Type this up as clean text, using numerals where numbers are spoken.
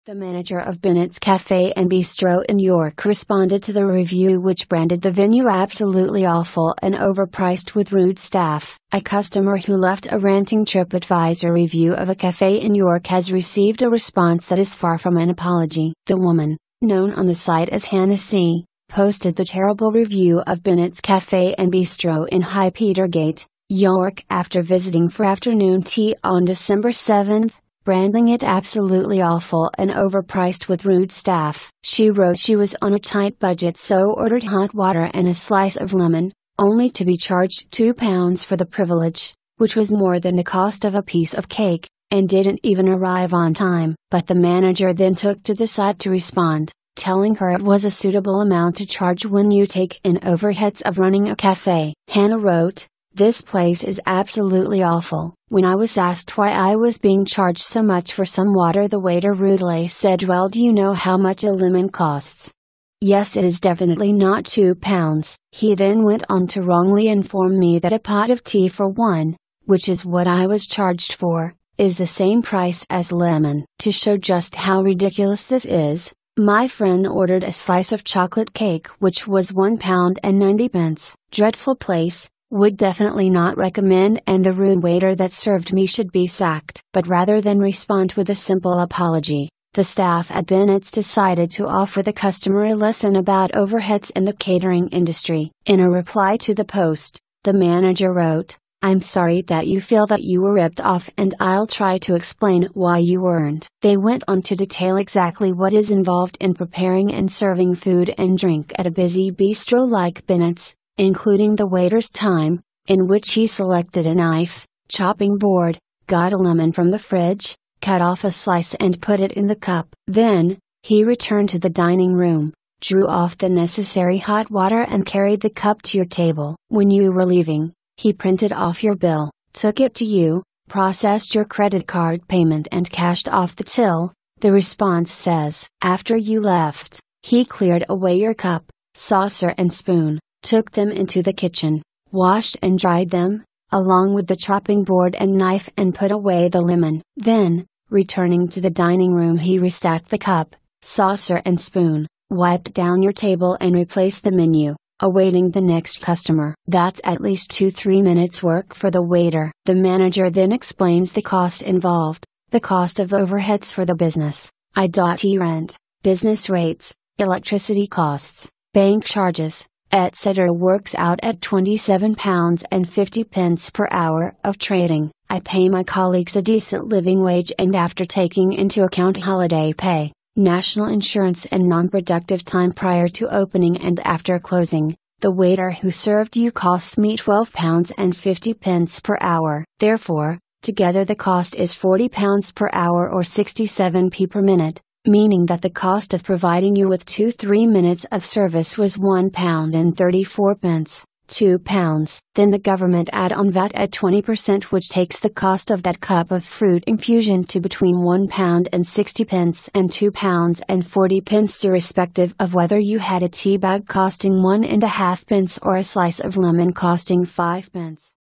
The manager of Bennett's Cafe and Bistro in York responded to the review, which branded the venue absolutely awful and overpriced with rude staff. A customer who left a ranting TripAdvisor review of a cafe in York has received a response that is far from an apology. The woman, known on the site as Hannah C., posted the terrible review of Bennett's Cafe and Bistro in High Petergate, York after visiting for afternoon tea on December 7th. Branding it absolutely awful and overpriced with rude staff. She wrote she was on a tight budget, so ordered hot water and a slice of lemon, only to be charged £2 for the privilege, which was more than the cost of a piece of cake, and didn't even arrive on time. But the manager then took to the site to respond, telling her it was a suitable amount to charge when you take in overheads of running a cafe. Hannah wrote, "This place is absolutely awful. When I was asked why I was being charged so much for some water, the waiter rudely said, 'Well, do you know how much a lemon costs?' Yes, it is definitely not £2. He then went on to wrongly inform me that a pot of tea for one, which is what I was charged for, is the same price as lemon." To show just how ridiculous this is, my friend ordered a slice of chocolate cake, which was £1.90. Dreadful place. Would definitely not recommend, and the rude waiter that served me should be sacked. But rather than respond with a simple apology, the staff at Bennett's decided to offer the customer a lesson about overheads in the catering industry. In a reply to the post, the manager wrote, "I'm sorry that you feel that you were ripped off, and I'll try to explain why you weren't." They went on to detail exactly what is involved in preparing and serving food and drink at a busy bistro like Bennett's, including the waiter's time, in which he selected a knife, chopping board, got a lemon from the fridge, cut off a slice and put it in the cup. Then, he returned to the dining room, drew off the necessary hot water and carried the cup to your table. When you were leaving, he printed off your bill, took it to you, processed your credit card payment and cashed off the till. The response says, "After you left, he cleared away your cup, saucer and spoon, took them into the kitchen, washed and dried them, along with the chopping board and knife, and put away the lemon. Then, returning to the dining room, he restacked the cup, saucer and spoon, wiped down your table and replaced the menu, awaiting the next customer." That's at least 2-3 minutes work for the waiter. The manager then explains the cost involved, the cost of overheads for the business, i.e. rent, business rates, electricity costs, bank charges, etc. works out at £27.50 per hour of trading. "I pay my colleagues a decent living wage, and after taking into account holiday pay, national insurance and non-productive time prior to opening and after closing, the waiter who served you costs me £12.50 per hour. Therefore, together the cost is £40 per hour or 67p per minute, meaning that the cost of providing you with 2-3 minutes of service was £1.34, £2. Then the government add on VAT at 20%, which takes the cost of that cup of fruit infusion to between £1.60 and £2.40, irrespective of whether you had a tea bag costing 1.5 pence or a slice of lemon costing 5 pence.